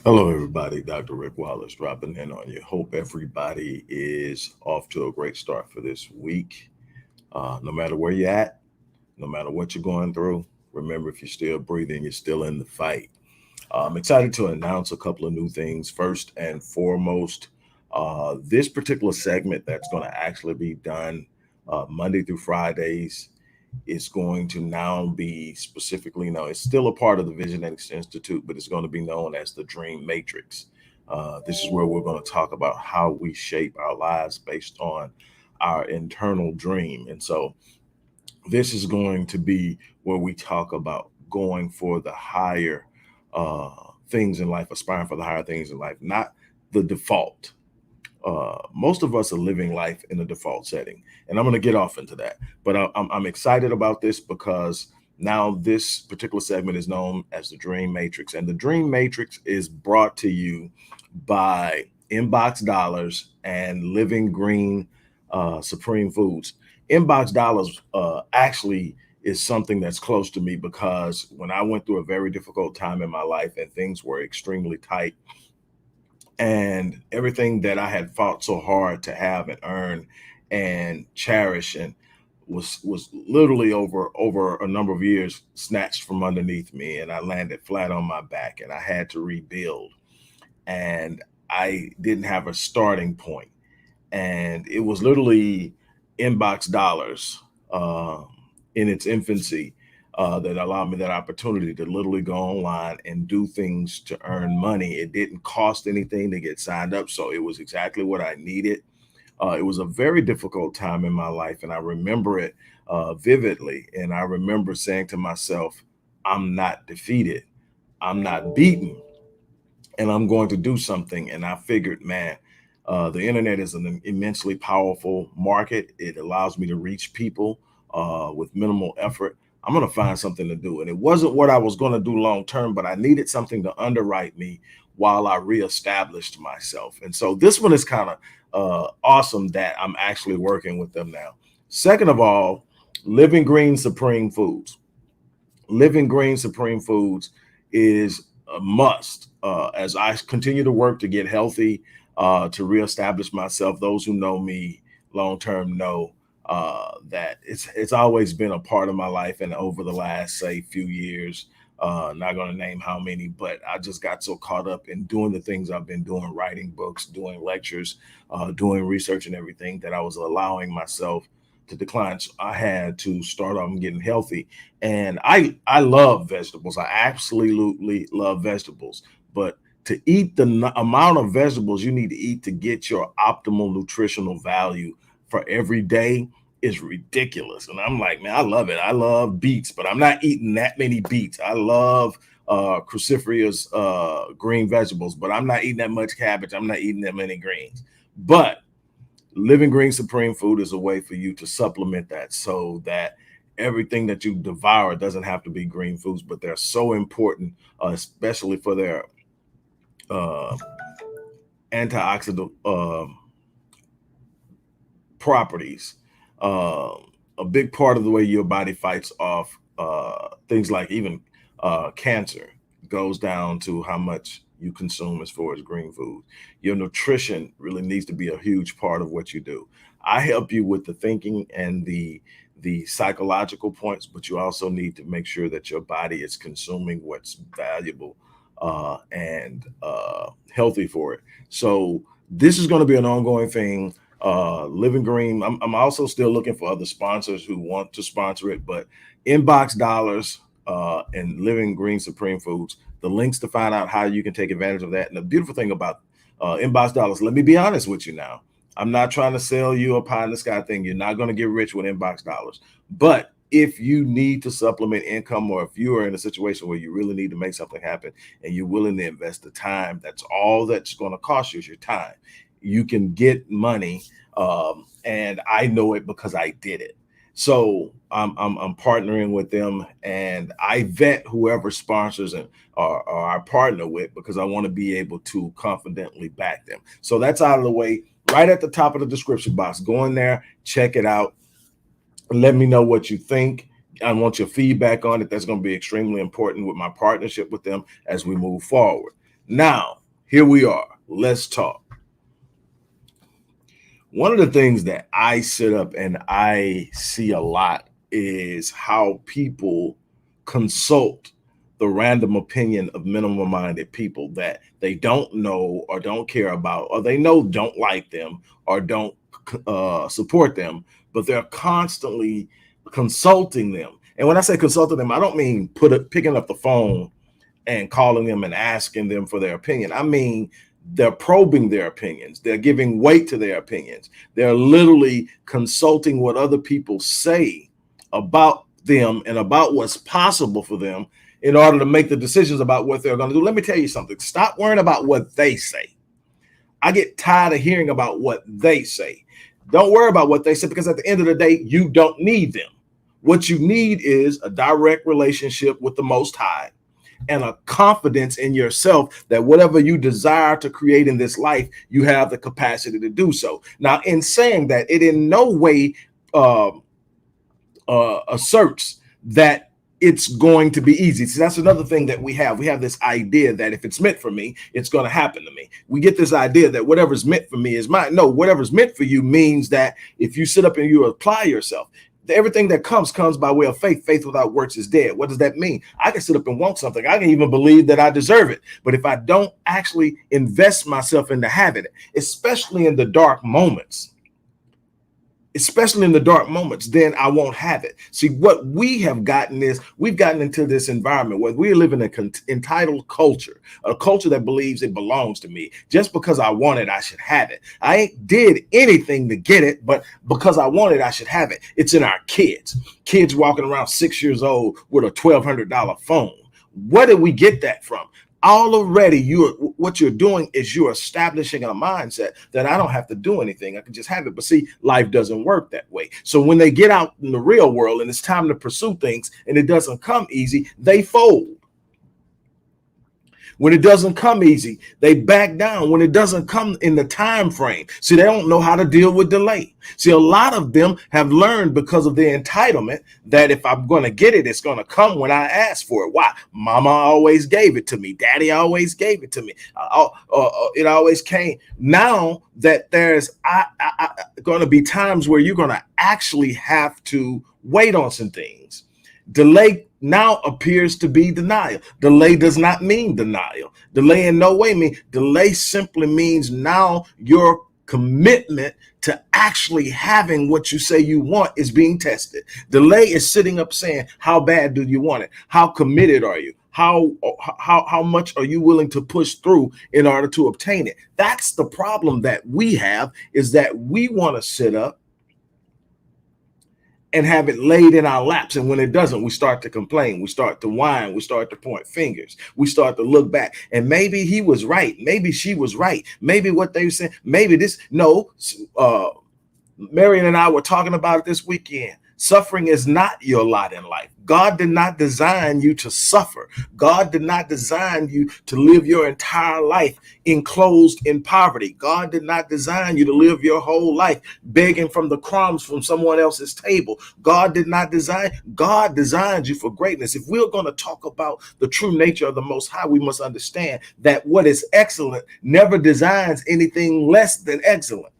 Hello, everybody. Dr. Rick Wallace dropping in on you. Hope everybody is off to a great start for this week. No matter where you're at, no matter what you're going through, remember if you're still breathing, you're still in the fight. I'm excited to announce a couple of new things. First and foremost, this particular segment that's going to actually be done Monday through Fridays is going to now be specifically known. It's still a part of the Visionetics Institute, but it's going to be known as the Dream Matrix. This is where we're going to talk about how we shape our lives based on our internal dream. And so this is going to be where we talk about going for the higher uh, things in life, aspiring for the higher things in life, not the default. Most of us are living life in a default setting, and I'm going to get off into that. But I'm excited about this because now this particular segment is known as the Dream Matrix, and the Dream Matrix is brought to you by Inbox Dollars and Living Green Supreme Foods. Inbox Dollars actually is something that's close to me because when I went through a very difficult time in my life and things were extremely tight and everything that I had fought so hard to have and earn and cherish and was literally over a number of years snatched from underneath me, and I landed flat on my back and I had to rebuild, and I didn't have a starting point, and it was literally Inbox Dollars uh, in its infancy that allowed me that opportunity to literally go online and do things to earn money. It didn't cost anything to get signed up, so it was exactly what I needed. It was a very difficult time in my life, and I remember it vividly. And I remember saying to myself, I'm not defeated, I'm not beaten, and I'm going to do something. And I figured, man, the internet is an immensely powerful market. It allows me to reach people with minimal effort. I'm going to find something to do. And it wasn't what I was going to do long term, but I needed something to underwrite me while I reestablished myself. And so this one is kind of awesome that I'm actually working with them now. Second of all, Living Green Supreme Foods. Living Green Supreme Foods is a must as I continue to work to get healthy, to reestablish myself. Those who know me long term know that it's always been a part of my life, and over the last say few years, not going to name how many, but I just got so caught up in doing the things I've been doing, writing books, doing lectures, doing research, and everything that I was allowing myself to decline. So I had to start on getting healthy, and I love vegetables. I absolutely love vegetables, but to eat the amount of vegetables you need to eat to get your optimal nutritional value for every day is ridiculous. And I'm like, man, I love it. I love beets, but I'm not eating that many beets. I love cruciferous green vegetables, but I'm not eating that much cabbage. I'm not eating that many greens. But Living Green Supreme Food is a way for you to supplement that so that everything that you devour doesn't have to be green foods, but they're so important, especially for their uh, antioxidant properties. Uh, a big part of the way your body fights off things like even cancer goes down to how much you consume as far as green food. Your nutrition really needs to be a huge part of what you do. I help you with the thinking and the psychological points, but you also need to make sure that your body is consuming what's valuable and healthy for it. So this is going to be an ongoing thing. Living Green. I'm also still looking for other sponsors who want to sponsor it, but Inbox Dollars and Living Green Supreme Foods, the links to find out how you can take advantage of that. And the beautiful thing about Inbox Dollars, let me be honest with you now. I'm not trying to sell you a pie in the sky thing. You're not going to get rich with Inbox Dollars. But if you need to supplement income, or if you are in a situation where you really need to make something happen and you're willing to invest the time, that's all that's going to cost you is your time. You can get money, and I know it because I did it. So I'm partnering with them, and I vet whoever sponsors and or I partner with because I want to be able to confidently back them. So that's out of the way. Right at the top of the description box, go in there, check it out, let me know what you think. I want your feedback on it. That's going to be extremely important with my partnership with them as we move forward. Now, here we are. Let's talk. One of the things that I sit up and I see a lot is how people consult the random opinion of minimum minded people that they don't know or don't care about, or they know don't like them or don't support them, but they're constantly consulting them. And when I say consulting them, I don't mean picking up the phone and calling them and asking them for their opinion. I mean, they're probing their opinions. They're giving weight to their opinions. They're literally consulting what other people say about them and about what's possible for them in order to make the decisions about what they're going to do. Let me tell you something. Stop worrying about what they say. I get tired of hearing about what they say. Don't worry about what they say, because at the end of the day, you don't need them. What you need is a direct relationship with the Most High and a confidence in yourself that whatever you desire to create in this life, you have the capacity to do so. Now, in saying that, it in no way asserts that it's going to be easy. See, that's another thing that we have. We have this idea that if it's meant for me, it's going to happen to me. We get this idea that whatever's meant for me is mine. No, whatever's meant for you means that if you sit up and you apply yourself, everything that comes by way of faith. Faith without works is dead. What does that mean? I can sit up and want something. I can even believe that I deserve it. But if I don't actually invest myself into having it, especially in the dark moments, then I won't have it. See, what we have gotten is we've gotten into this environment where we live in an entitled culture, a culture that believes it belongs to me. Just because I want it, I should have it. I ain't did anything to get it, but because I want it, I should have it. It's in our kids walking around 6 years old with a $1,200 phone. Where did we get that from? Already, what you're doing is you're establishing a mindset that I don't have to do anything. I can just have it. But see, life doesn't work that way. So when they get out in the real world and it's time to pursue things and it doesn't come easy, they fold. When it doesn't come easy, they back down. When it doesn't come in the time frame, see, they don't know how to deal with delay. See, a lot of them have learned because of their entitlement that if I'm going to get it, it's going to come when I ask for it. Why? Mama always gave it to me. Daddy always gave it to me. It always came. Now that there's going to be times where you're going to actually have to wait on some things. Delay now appears to be denial. Delay does not mean denial. Delay in no way means delay. Simply means now your commitment to actually having what you say you want is being tested. Delay is sitting up saying, how bad do you want it? How committed are you? How much are you willing to push through in order to obtain it? That's the problem that we have, is that we want to sit up and have it laid in our laps. And when it doesn't, we start to complain. We start to whine. We start to point fingers. We start to look back. And maybe he was right. Maybe she was right. Maybe what they were saying, maybe this. No, Marion and I were talking about it this weekend. Suffering is not your lot in life. God did not design you to suffer. God did not design you to live your entire life enclosed in poverty. God did not design you to live your whole life begging from the crumbs from someone else's table. God designed you for greatness. If we're going to talk about the true nature of the Most High, we must understand that what is excellent never designs anything less than excellent.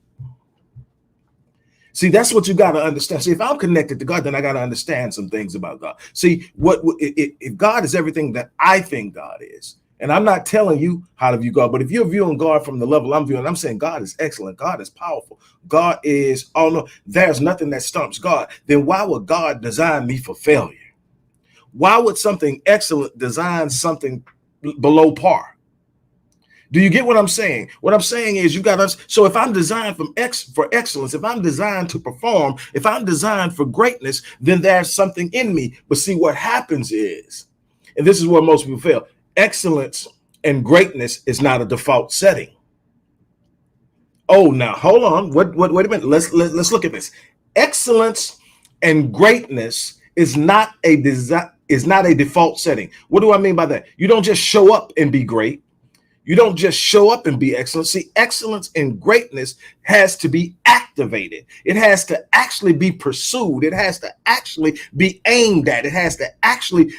See, that's what you got to understand. See, if I'm connected to God, then I got to understand some things about God. See, if God is everything that I think God is, and I'm not telling you how to view God, but if you're viewing God from the level I'm viewing, I'm saying God is excellent. God is powerful. God is, oh no, there's nothing that stumps God. Then why would God design me for failure? Why would something excellent design something below par? Do you get what I'm saying? What I'm saying is you got us. So if I'm designed for excellence, if I'm designed to perform, if I'm designed for greatness, then there's something in me. But see, what happens is, and this is where most people fail, excellence and greatness is not a default setting. Oh, now hold on. Wait a minute. Let's look at this. Excellence and greatness is not a default setting. What do I mean by that? You don't just show up and be great. You don't just show up and be excellent. See, excellence and greatness has to be activated. It has to actually be pursued. It has to actually be aimed at. It has to actually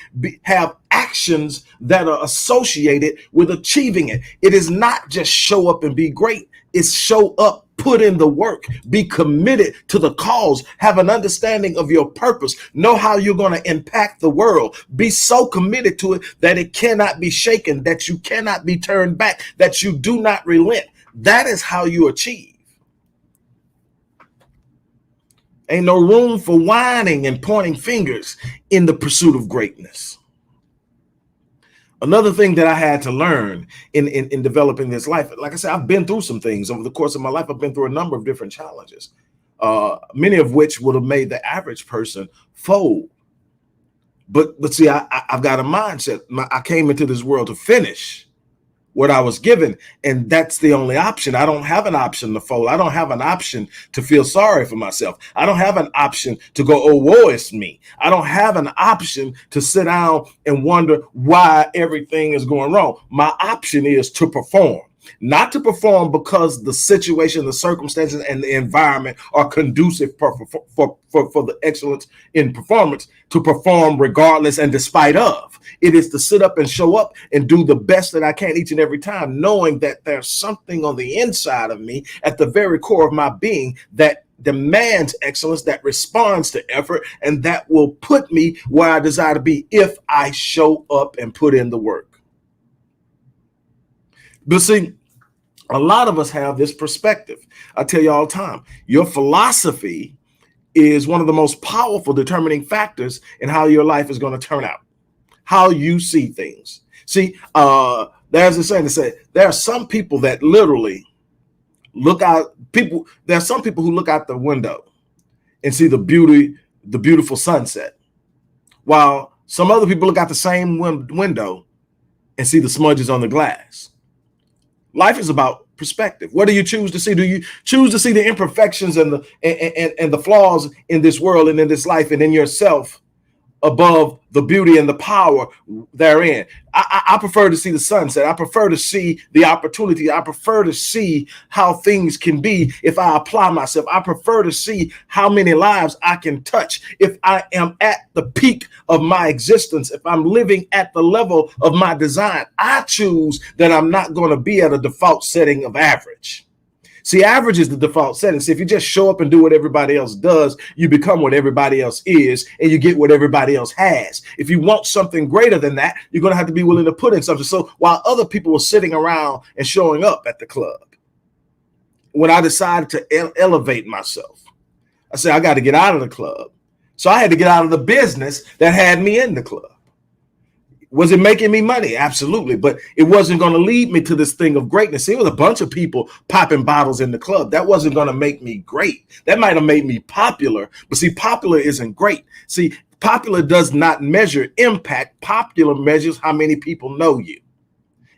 have actions that are associated with achieving it. It is not just show up and be great. It's show up, put in the work, be committed to the cause, have an understanding of your purpose, know how you're going to impact the world, be so committed to it that it cannot be shaken, that you cannot be turned back, that you do not relent. That is how you achieve. Ain't no room for whining and pointing fingers in the pursuit of greatness. Another thing that I had to learn in developing this life, like I said, I've been through some things over the course of my life. I've been through a number of different challenges, many of which would have made the average person fold. But see, I've got a mindset. I came into this world to finish what I was given, and that's the only option. I don't have an option to fold. I don't have an option to feel sorry for myself. I don't have an option to go, oh, woe is me. I don't have an option to sit down and wonder why everything is going wrong. My option is to perform. Not to perform because the situation, the circumstances, and the environment are conducive for the excellence in performance, to perform regardless and despite of. It is to sit up and show up and do the best that I can each and every time, knowing that there's something on the inside of me, at the very core of my being, that demands excellence, that responds to effort, and that will put me where I desire to be if I show up and put in the work. But see, a lot of us have this perspective. I tell you all the time, your philosophy is one of the most powerful determining factors in how your life is going to turn out, how you see things. See, there's a saying that says there are some people that literally look out. There are some people who look out the window and see the beautiful sunset, while some other people look out the same window and see the smudges on the glass. Life is about perspective. What do you choose to see? Do you choose to see the imperfections and the flaws in this world and in this life and in yourself above the beauty and the power therein? I prefer to see the sunset. I prefer to see the opportunity. I prefer to see how things can be if I apply myself. I prefer to see how many lives I can touch if I am at the peak of my existence, if I'm living at the level of my design. I choose that I'm not going to be at a default setting of average. See, average is the default setting. See, if you just show up and do what everybody else does, you become what everybody else is, and you get what everybody else has. If you want something greater than that, you're going to have to be willing to put in something. So while other people were sitting around and showing up at the club, when I decided to elevate myself, I said, I got to get out of the club. So I had to get out of the business that had me in the club. Was it making me money? Absolutely. But it wasn't going to lead me to this thing of greatness. See, it was a bunch of people popping bottles in the club. That wasn't going to make me great. That might have made me popular. But see, popular isn't great. See, popular does not measure impact. Popular measures how many people know you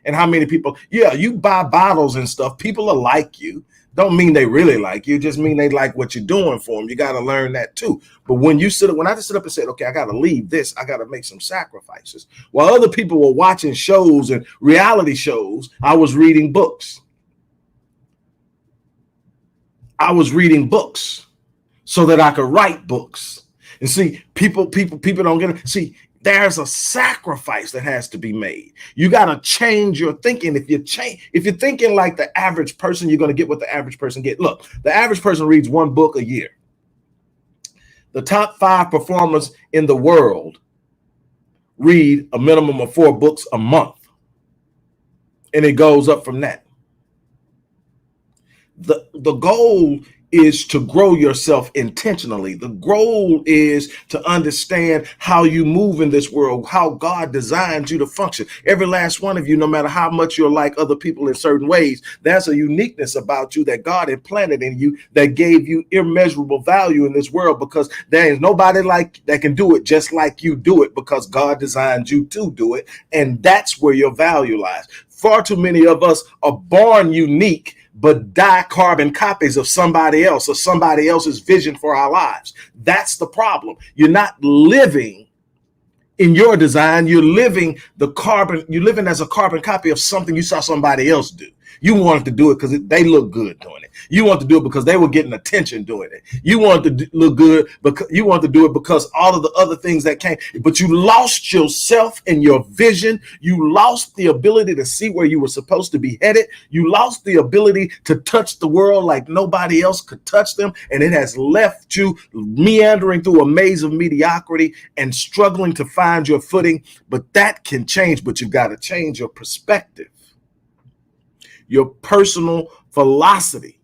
and how many people. Yeah, you buy bottles and stuff. People are like you. Don't mean they really like you, just mean they like what you're doing for them. You got to learn that too. But when I just sit up and said, okay, I got to leave this, I got to make some sacrifices. While other people were watching shows and reality shows, I was reading books. I was reading books so that I could write books. And see, people don't get it. See, there's a sacrifice that has to be made. You got to change your thinking. If you're thinking like the average person, you're going to get what the average person get. Look, the average person reads one book a year. The top 5 performers in the world read a minimum of 4 books a month. And it goes up from that. The goal is to grow yourself intentionally. The goal is to understand how you move in this world, how God designed you to function. Every last one of you, no matter how much you're like other people in certain ways, there's a uniqueness about you that God implanted in you that gave you immeasurable value in this world, because there is nobody like that can do it just like you do it, because God designed you to do it. And that's where your value lies. Far too many of us are born unique, but die carbon copies of somebody else or somebody else's vision for our lives. That's the problem. You're not living In your design, you're living as a carbon copy of something you saw somebody else do. You wanted to do it because they look good doing it. You want to do it because they were getting attention doing it. You wanted to look good because you want to do it because all of the other things that came, but you lost yourself and your vision. You lost the ability to see where you were supposed to be headed. You lost the ability to touch the world like nobody else could touch them. And it has left you meandering through a maze of mediocrity and struggling to find your footing. But that can change, but you've got to change your perspective. Your personal philosophy.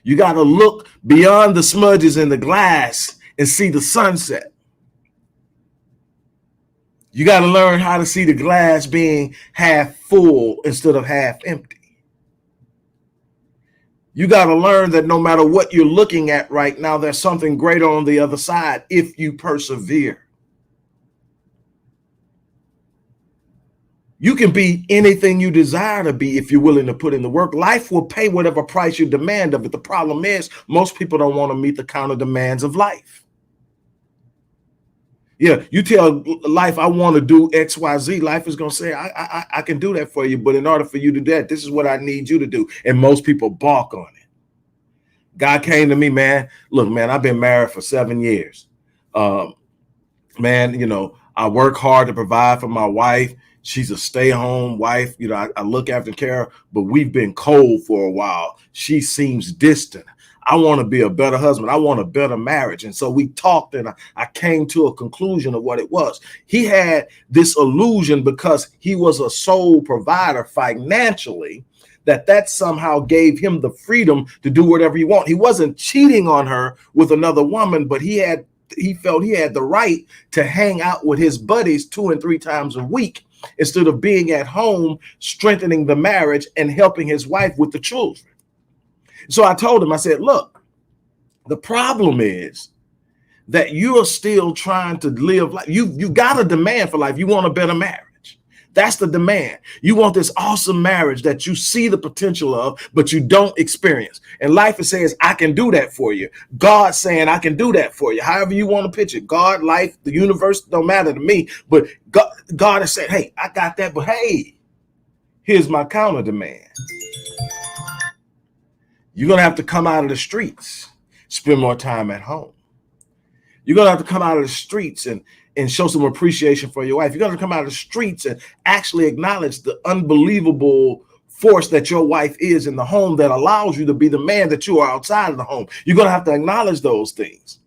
You got to look beyond the smudges in the glass and see the sunset. You got to learn how to see the glass being half full instead of half empty. You got to learn that no matter what you're looking at right now, there's something greater on the other side if you persevere. You can be anything you desire to be if you're willing to put in the work. Life will pay whatever price you demand of it. The problem is most people don't want to meet the counter demands of life. Yeah, you tell life, I want to do X, Y, Z. Life is going to say, I can do that for you. But in order for you to do that, this is what I need you to do. And most people balk on it. God came to me, man. Look, man, I've been married for 7 years. Man, you know, I work hard to provide for my wife. She's a stay-at-home wife. You know, I look after care, but we've been cold for a while. She seems distant. I want to be a better husband. I want a better marriage. And so we talked and I came to a conclusion of what it was. He had this illusion because he was a sole provider financially that somehow gave him the freedom to do whatever he wanted. He wasn't cheating on her with another woman, but he felt he had the right to hang out with his buddies 2 and 3 times a week instead of being at home, strengthening the marriage and helping his wife with the children. So I told him, I said, look, the problem is that you are still trying to live life. You got a demand for life. You want a better marriage. That's the demand. You want this awesome marriage that you see the potential of, but you don't experience. And life says, I can do that for you. God's saying, I can do that for you. However you want to pitch it. God, life, the universe, don't matter to me. But God has said, hey, I got that. But hey, here's my counter demand. You're going to have to come out of the streets, spend more time at home. You're going to have to come out of the streets and show some appreciation for your wife. You're going to come out of the streets and actually acknowledge the unbelievable force that your wife is in the home that allows you to be the man that you are outside of the home. You're going to have to acknowledge those things.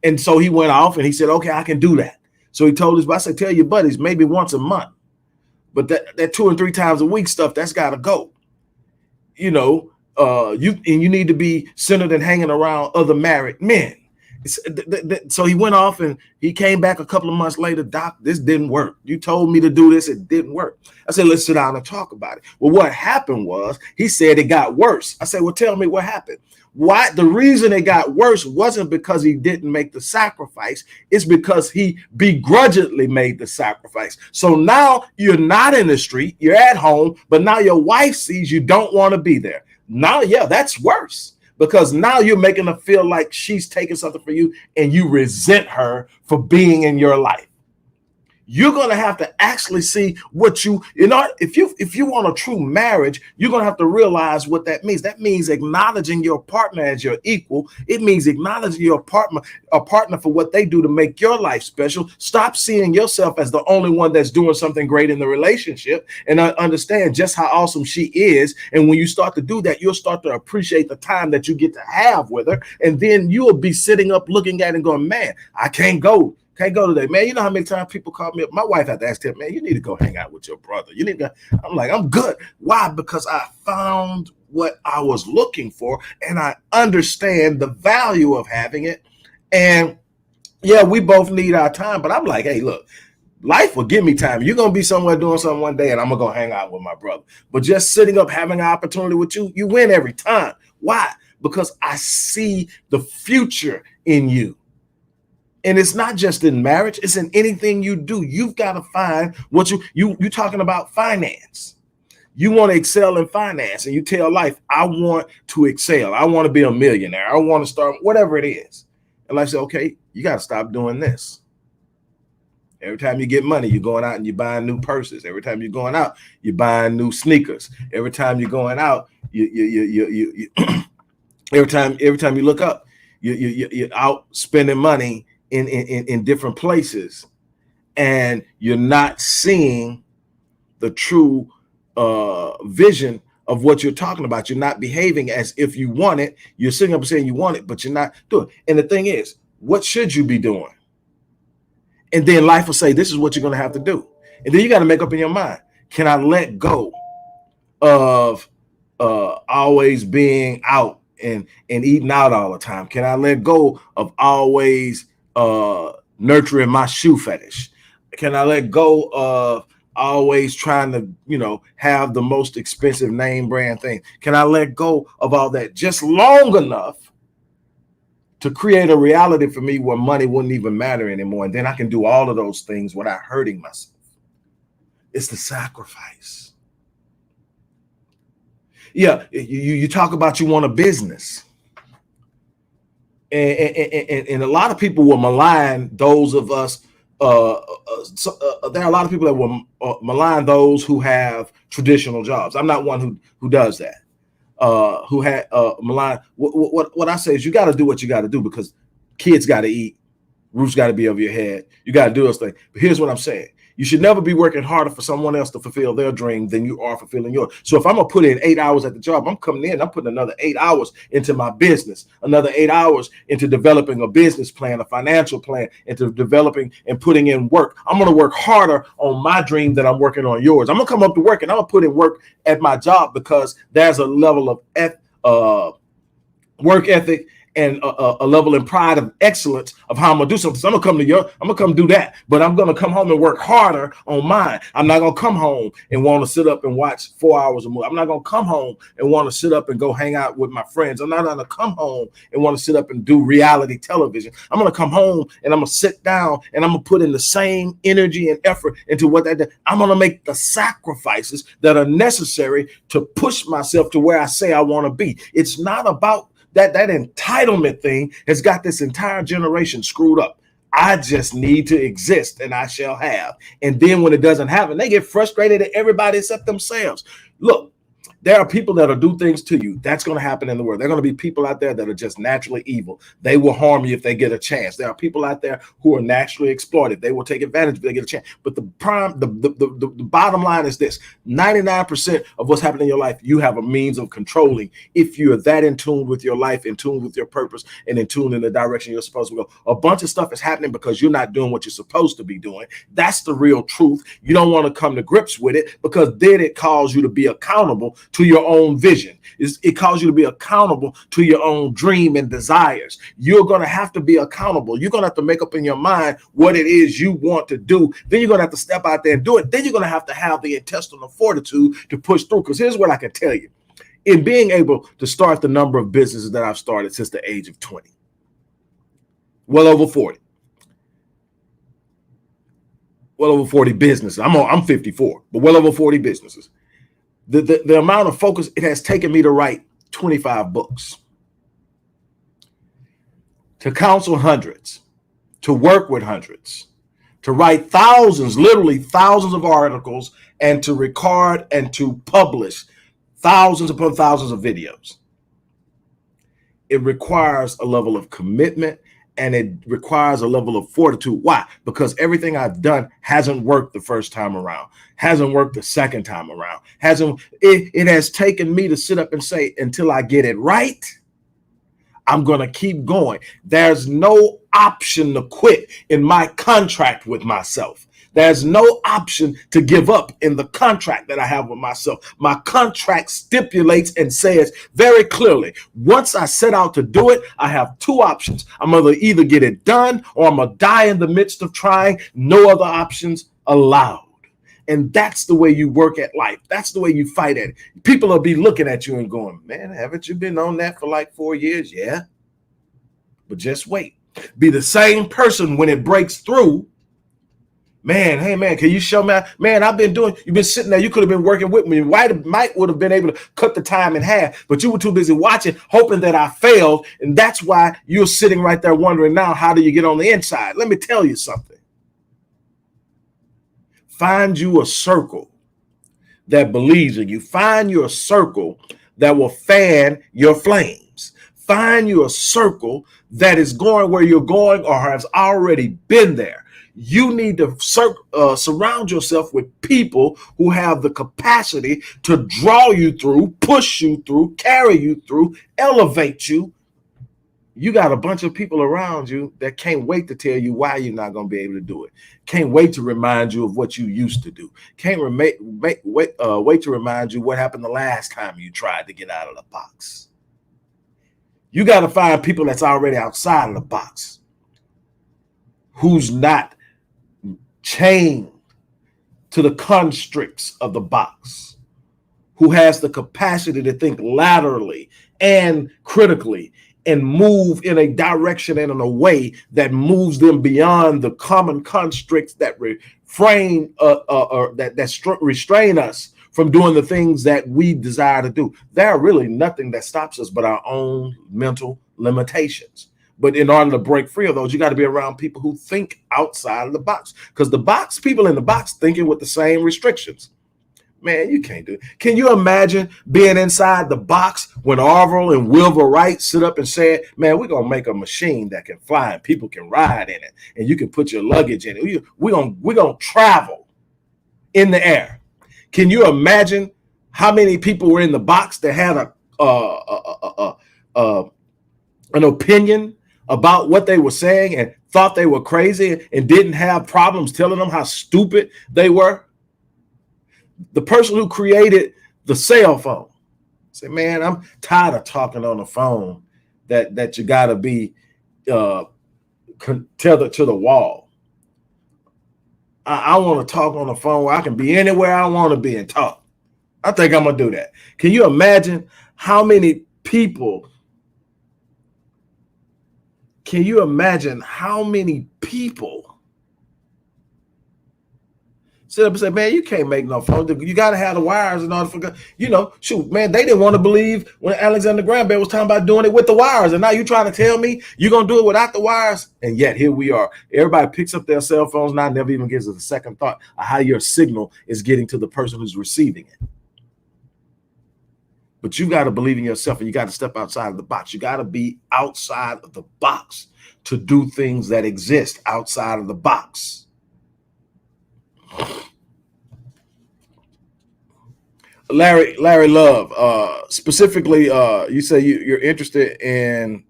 And so he went off and he said, okay, I can do that. So he told his buddies, I said, tell your buddies maybe once a month. But that 2 and 3 times a week stuff, that's got to go. You know, you need to be centered and hanging around other married men. So he went off and he came back a couple of months later. Doc, this didn't work. You told me to do this. It didn't work. I said, let's sit down and talk about it. Well, what happened was he said it got worse. I said, well, tell me what happened. Why? The reason it got worse wasn't because he didn't make the sacrifice. It's because he begrudgingly made the sacrifice. So now you're not in the street. You're at home, but now your wife sees you don't want to be there. Now, yeah, that's worse. Because now you're making her feel like she's taking something from you and you resent her for being in your life. You're going to have to actually see what if you want a true marriage, you're going to have to realize what that means. That means acknowledging your partner as your equal. It means acknowledging your partner for what they do to make your life special. Stop seeing yourself as the only one that's doing something great in the relationship and understand just how awesome she is. And when you start to do that, you'll start to appreciate the time that you get to have with her. And then you'll be sitting up looking at it and going, man, I can't go today, man. You know how many times people call me up? My wife had to ask him, man, you need to go hang out with your brother. You need to. I'm like, I'm good. Why? Because I found what I was looking for and I understand the value of having it. And yeah, we both need our time, but I'm like, hey, look, life will give me time. You're going to be somewhere doing something one day and I'm going to go hang out with my brother. But just sitting up, having an opportunity with you, you win every time. Why? Because I see the future in you. And it's not just in marriage, it's in anything you do. You've got to find what you're talking about finance. You want to excel in finance and you tell life, I want to excel. I want to be a millionaire. I want to start whatever it is. And life said, okay, you got to stop doing this. Every time you get money, you're going out and you're buying new purses. Every time you're going out, you're buying new sneakers. Every time you're going out, you every time you look up, you're out spending money in different places, and you're not seeing the true vision of what you're talking about. You're not behaving as if you want it. You're sitting up and saying you want it, but you're not doing it. And the thing is, what should you be doing? And then life will say, this is what you're going to have to do. And then you got to make up in your mind, can I let go of always being out and eating out all the time? Can I let go of always nurturing my shoe fetish? Can I let go of always trying to, have the most expensive name brand thing? Can I let go of all that just long enough to create a reality for me where money wouldn't even matter anymore? And then I can do all of those things without hurting myself. It's the sacrifice. Yeah, you talk about you want a business. And a lot of people will malign those of us. There are a lot of people that will malign those who have traditional jobs. I'm not one who does that. Who had malign. What I say is, you got to do what you got to do, because kids got to eat, roofs got to be over your head. You got to do those things. But here's what I'm saying: you should never be working harder for someone else to fulfill their dream than you are fulfilling yours. So if I'm gonna put in 8 hours at the job, I'm coming in, I'm putting another 8 hours into my business, another 8 hours into developing a business plan, a financial plan, into developing and putting in work. I'm gonna work harder on my dream than I'm working on yours. I'm gonna come up to work and I'm gonna put in work at my job, because there's a level of work ethic and a level and pride of excellence of how I'm gonna do something. So I'm gonna come do that, but I'm gonna come home and work harder on mine. I'm not gonna come home and want to sit up and watch 4 hours of movie. I'm not gonna come home and want to sit up and go hang out with my friends. I'm not gonna come home and want to sit up and do reality television. I'm gonna come home and I'm gonna sit down and I'm gonna put in the same energy and effort into what that. I'm gonna make the sacrifices that are necessary to push myself to where I say I want to be. It's not about that entitlement thing has got this entire generation screwed up. I just need to exist and I shall have. And then when it doesn't happen, they get frustrated at everybody except themselves. Look, there are people that'll do things to you. That's going to happen in the world. There are going to be people out there that are just naturally evil. They will harm you if they get a chance. There are people out there who are naturally exploited. They will take advantage if they get a chance. But the bottom line is this: 99% of what's happening in your life, you have a means of controlling if you're that in tune with your life, in tune with your purpose, and in tune in the direction you're supposed to go. A bunch of stuff is happening because you're not doing what you're supposed to be doing. That's the real truth. You don't want to come to grips with it, because then it calls you to be accountable to your own vision. It calls you to be accountable to your own dream and desires. You're going to have to be accountable. You're going to have to make up in your mind what it is you want to do. Then you're going to have to step out there and do it. Then you're going to have the intestinal fortitude to push through. Because here's what I can tell you. In being able to start the number of businesses that I've started since the age of 20, well over 40. Well over 40 businesses. I'm 54, but well over 40 businesses. The amount of focus it has taken me to write 25 books, to counsel hundreds, to work with hundreds, to write thousands, literally thousands of articles, and to record and to publish thousands upon thousands of videos. It requires a level of commitment, and it requires a level of fortitude. Why? Because everything I've done hasn't worked the first time around, hasn't worked the second time around, it has taken me to sit up and say, until I get it right, I'm going to keep going. There's no option to quit in my contract with myself. There's no option to give up in the contract that I have with myself. My contract stipulates and says very clearly, once I set out to do it, I have two options. I'm going to either get it done or I'm going to die in the midst of trying. No other options allowed. And that's the way you work at life. That's the way you fight at it. People will be looking at you and going, man, haven't you been on that for like 4 years? Yeah. But just wait. Be the same person when it breaks through. Man, hey man, can you show me? Man, you've been sitting there. You could have been working with me. Mike would have been able to cut the time in half, but you were too busy watching, hoping that I failed. And that's why you're sitting right there wondering now, how do you get on the inside? Let me tell you something. Find you a circle that believes in you. Find you a circle that will fan your flames. Find you a circle that is going where you're going or has already been there. You need to surround yourself with people who have the capacity to draw you through, push you through, carry you through, elevate you. You got a bunch of people around you that can't wait to tell you why you're not going to be able to do it. Can't wait to remind you of what you used to do. Can't wait to remind you what happened the last time you tried to get out of the box. You got to find people that's already outside of the box, who's not chained to the constricts of the box, who has the capacity to think laterally and critically and move in a direction and in a way that moves them beyond the common constricts that restrain us from doing the things that we desire to do. There are really nothing that stops us but our own mental limitations. But in order to break free of those, you got to be around people who think outside of the box, because people in the box thinking with the same restrictions. Man, you can't do it. Can you imagine being inside the box when Orville and Wilbur Wright sit up and said, man, we're going to make a machine that can fly and people can ride in it and you can put your luggage in it. We're going to travel in the air. Can you imagine how many people were in the box that had an opinion about what they were saying and thought they were crazy and didn't have problems telling them how stupid they were? The person who created the cell phone said, man, I'm tired of talking on the phone that you got to be tethered to the wall. I want to talk on the phone where I can be anywhere I want to be and talk. I think I'm going to do that. Can you imagine how many people sit up and say, man, you can't make no phone. You got to have the wires in order for, shoot, man, they didn't want to believe when Alexander Graham Bell was talking about doing it with the wires. And now you trying to tell me you're going to do it without the wires? And yet here we are. Everybody picks up their cell phones now, never even gives it a second thought of how your signal is getting to the person who's receiving it. But you got to believe in yourself and you got to step outside of the box. You got to be outside of the box to do things that exist outside of the box. Larry Love, specifically, you say you're interested in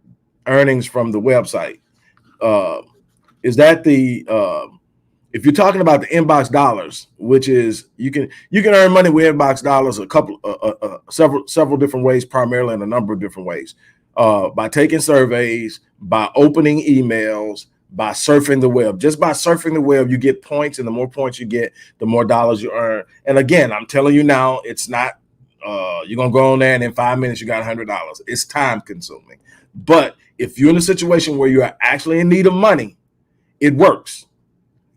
earnings from the website. Is that if you're talking about the inbox dollars, which is you can earn money with inbox dollars several different ways, primarily in a number of different ways, by taking surveys, by opening emails, by surfing the web. Just by surfing the web, you get points, and the more points you get, the more dollars you earn. And again, I'm telling you now, it's not you're gonna go on there and in 5 minutes you got $100. It's time consuming. But if you're in a situation where you are actually in need of money, it works.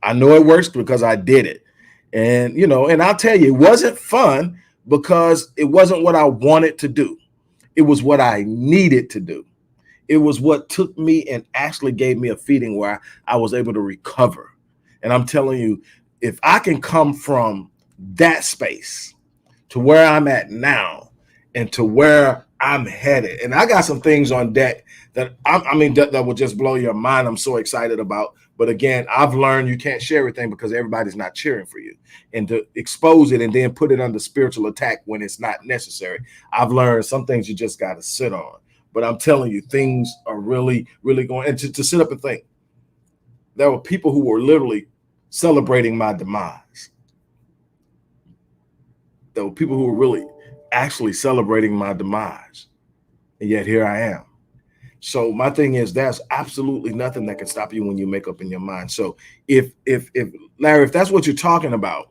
I know it works because I did it. And and I'll tell you, it wasn't fun because it wasn't what I wanted to do. It was what I needed to do. It was what took me and actually gave me a feeding where I was able to recover. And I'm telling you, if I can come from that space to where I'm at now and to where I'm headed, and I got some things on deck that that will just blow your mind. I'm so excited about. But again, I've learned you can't share everything because everybody's not cheering for you, and to expose it and then put it under spiritual attack when it's not necessary. I've learned some things you just got to sit on. But I'm telling you, things are really, really going. And to sit up and think, there were people who were literally celebrating my demise. There were people who were really actually celebrating my demise. And yet here I am. So my thing is, there's absolutely nothing that can stop you when you make up in your mind. So if Larry, if that's what you're talking about,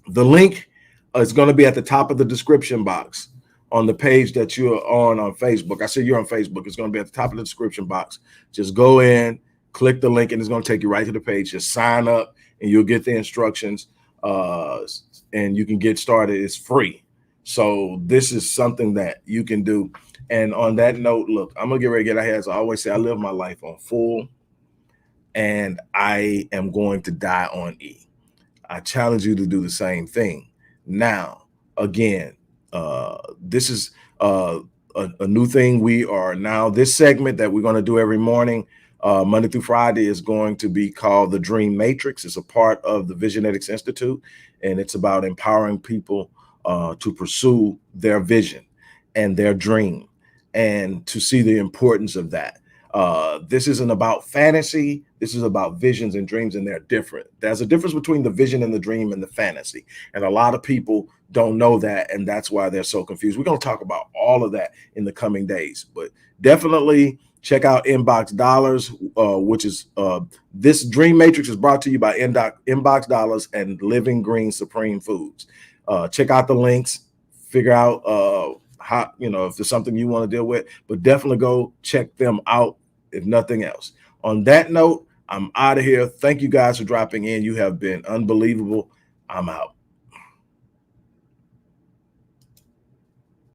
the link is going to be at the top of the description box on the page that you're on Facebook. I see you're on Facebook. It's going to be at the top of the description box. Just go in, click the link, and it's going to take you right to the page. Just sign up and you'll get the instructions, and you can get started. It's free. So this is something that you can do. And on that note, look, I'm gonna get ready to get ahead. As I always say, I live my life on full, and I am going to die on E. I challenge you to do the same thing. Now, again, this is a new thing. We are now, this segment that we're going to do every morning, Monday through Friday, is going to be called the Dream Matrix. It's a part of the Visionetics Institute, and it's about empowering people to pursue their vision and their dream, and to see the importance of that. This isn't about fantasy. This is about visions and dreams, and they're different. There's a difference between the vision and the dream and the fantasy. And a lot of people don't know that, and that's why they're so confused. We're going to talk about all of that in the coming days, but definitely check out Inbox Dollars, which is this Dream Matrix is brought to you by Inbox Dollars and Living Green Supreme Foods. Check out the links, figure out how, if there's something you want to deal with, but definitely go check them out, if nothing else. On that note, I'm out of here. Thank you guys for dropping in. You have been unbelievable. I'm out.